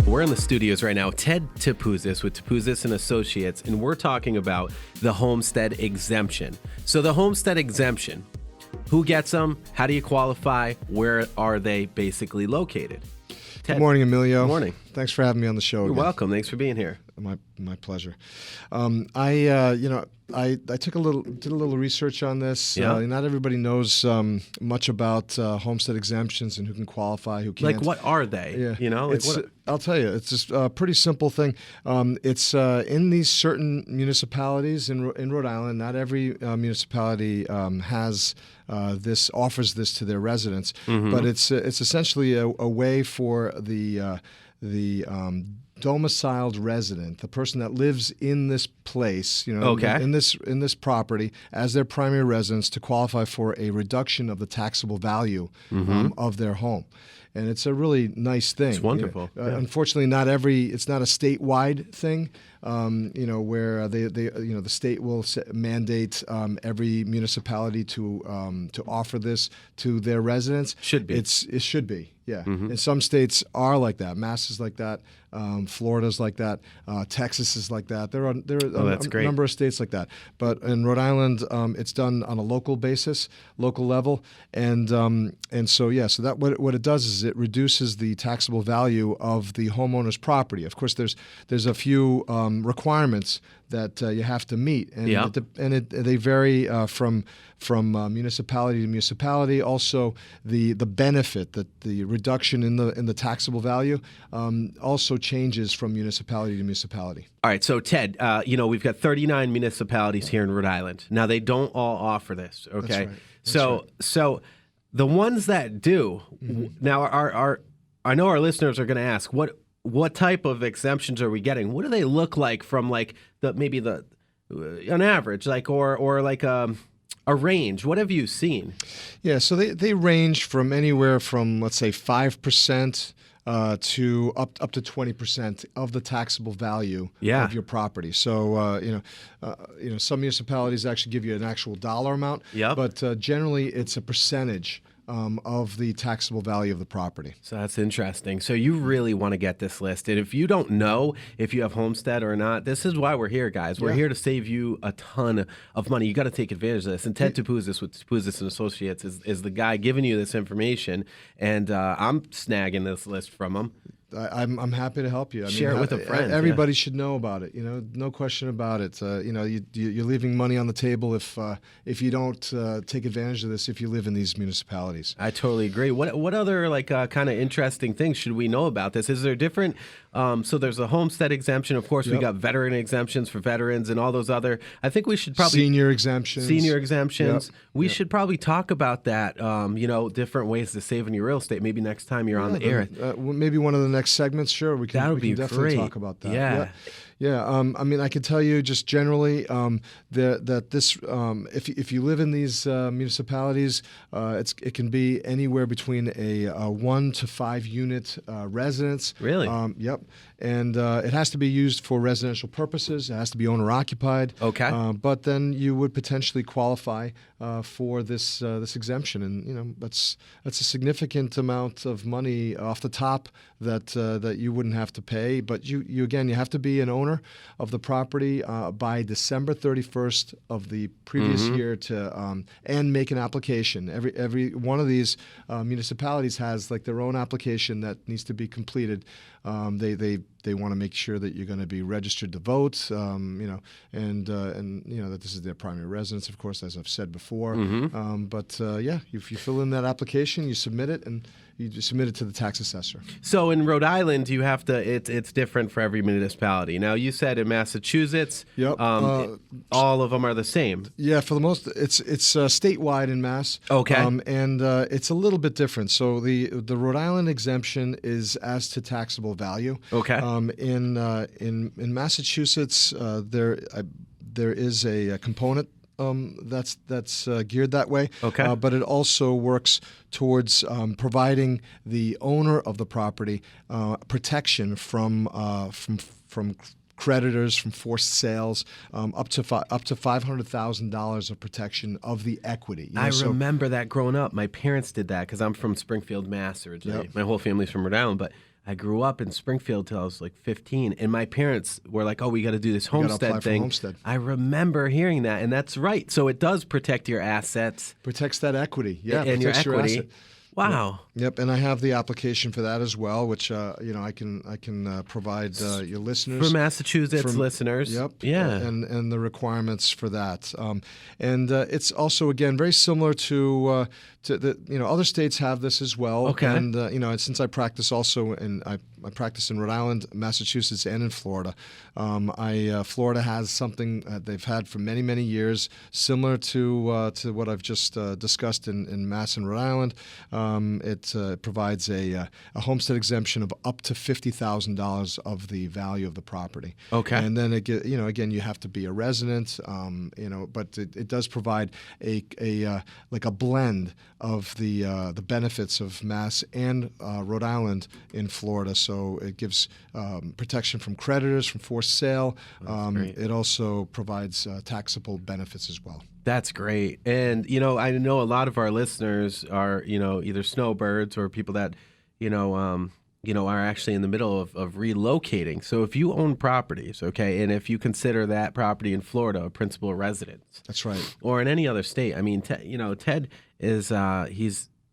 We're in the studios right now. Ted Topouzis with Topouzis Associates, and we're talking about the Homestead Exemption. So the Homestead Exemption, who gets them? How do you qualify? Where are they basically located? Ted. Good morning, Emilio. Good morning. Thanks for having me on the show. You're again. welcome. Thanks for being here. My pleasure. I did a little research on this. Yeah. Not everybody knows much about homestead exemptions and who can qualify, who can't. Like, what are they? Yeah. You know, like I'll tell you, it's just a pretty simple thing. It's in these certain municipalities in Rhode Island. Not every municipality offers this to their residents, but it's essentially a way for the domiciled resident, the person that lives in this place, in this property as their primary residence, to qualify for a reduction of the taxable value of their home. And it's a really nice thing. It's wonderful. Unfortunately, it's not a statewide thing. Where the state will mandate every municipality to offer this to their residents. Should be. It should be. Yeah. And some states are like that. Mass is like that. Florida's like that. Texas is like that. There are a number of states like that. But in Rhode Island, it's done on a local basis, local level, and so that what it does is it reduces the taxable value of the homeowner's property. Of course, there's a few requirements that you have to meet, and they vary from municipality to municipality. Also, the benefit, that the reduction in the taxable value also changes from municipality to municipality. All right, so Ted, we've got 39 municipalities here in Rhode Island. Now, they don't all offer this. Okay, That's right. So the ones that do now I know our listeners are going to ask, what type of exemptions are we getting? What do they look like from an average, or like a range? What have you seen? Yeah, so they range from anywhere from, let's say, 5% to up to 20% of the taxable value of your property. So some municipalities actually give you an actual dollar amount, but generally it's a percentage of the taxable value of the property. So that's interesting. So you really want to get this listed. If you don't know if you have homestead or not, this is why we're here, guys. We're here to save you a ton of money. You got to take advantage of this. And Ted Topouzis with Topouzis Associates is the guy giving you this information, and I'm snagging this list from him. I'm happy to help you. Share it with a friend. Everybody should know about it. No question about it. You're leaving money on the table if you don't take advantage of this. If you live in these municipalities, I totally agree. What other kind of interesting things should we know about this? Is there different? So there's a homestead exemption. Of course, we got veteran exemptions for veterans and all those other. I think we should probably senior exemptions. Yep. We should probably talk about that. Different ways to save in your real estate. Maybe next time you're on the air. Maybe one of the next segments. Sure, we can definitely talk about that. Yeah. I can tell you just generally that this, if you live in these municipalities, it can be anywhere between a 1 to 5 unit residence. Really? Yep. And it has to be used for residential purposes. It has to be owner occupied. Okay. But then you would potentially qualify for this exemption, and that's a significant amount of money off the top that you wouldn't have to pay. But you have to be an owner of the property by December 31st of the previous year and make an application. Every one of these municipalities has their own application that needs to be completed. They want to make sure that you're going to be registered to vote, and that this is their primary residence, of course, as I've said before. If you fill in that application, you submit it, and you submit it to the tax assessor. So in Rhode Island, you have to. It's different for every municipality. Now, you said in Massachusetts, all of them are the same. Yeah, for the most, it's statewide in Mass. Okay, and it's a little bit different. So the Rhode Island exemption is as to taxable value. Okay. In Massachusetts, there is a component that's geared that way. Okay. But it also works towards providing the owner of the property protection from creditors, from forced sales, up to $500,000 of protection of the equity. I remember that growing up. My parents did that because I'm from Springfield, Mass. Originally. Yep. My whole family's from Rhode Island, but I grew up in Springfield till I was like 15, and my parents were like, "Oh, we got to do this homestead thing." Homestead. I remember hearing that, and that's right. So it does protect your assets, Protects that equity, yeah, and your protects equity. asset. Wow. Yep, and I have the application for that as well, which I can provide your listeners For Massachusetts listeners. Yep. Yeah. And the requirements for that, and it's also again very similar to the other states have this as well. Okay. And since I practice also I practice in Rhode Island, Massachusetts, and in Florida. Florida has something they've had for many years, similar to what I've just discussed in Mass and Rhode Island. It provides a homestead exemption of up to $50,000 of the value of the property. Okay. And then again, you have to be a resident. But it does provide a blend of the benefits of Mass and Rhode Island in Florida. So it gives protection from creditors, from forced sale. It also provides taxable benefits as well. That's great. And, I know a lot of our listeners are, either snowbirds or people that, are actually in the middle of relocating. So if you own properties, okay, and if you consider that property in Florida a principal residence. That's right. Or in any other state. I mean, Ted is,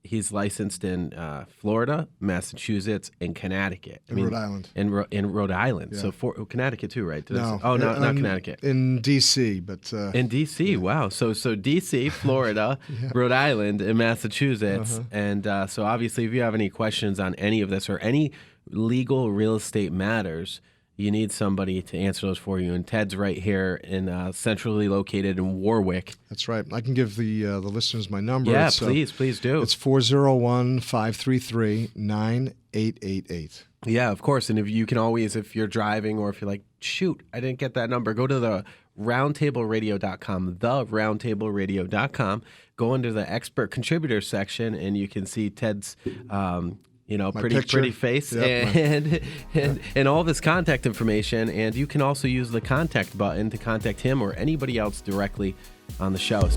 he's licensed in Florida, Massachusetts, and Connecticut. Rhode Island. In Rhode Island. Yeah. So Connecticut too, right? No. Not Connecticut. In D.C., but... in D.C., yeah. Wow. So D.C., Florida, yeah. Rhode Island, and Massachusetts. And so obviously if you have any questions on any of this or any legal real estate matters, you need somebody to answer those for you. And Ted's right here in centrally located in Warwick. That's right. I can give the listeners my number. Yeah, please do. It's 401-533-9888. Yeah, of course. And if you can always, if you're driving or if you're like, shoot, I didn't get that number, go to the roundtableradio.com, theroundtableradio.com. Go under the expert contributor section, and you can see Ted's pretty face. Yep. and all of his contact information. And you can also use the contact button to contact him or anybody else directly on the show.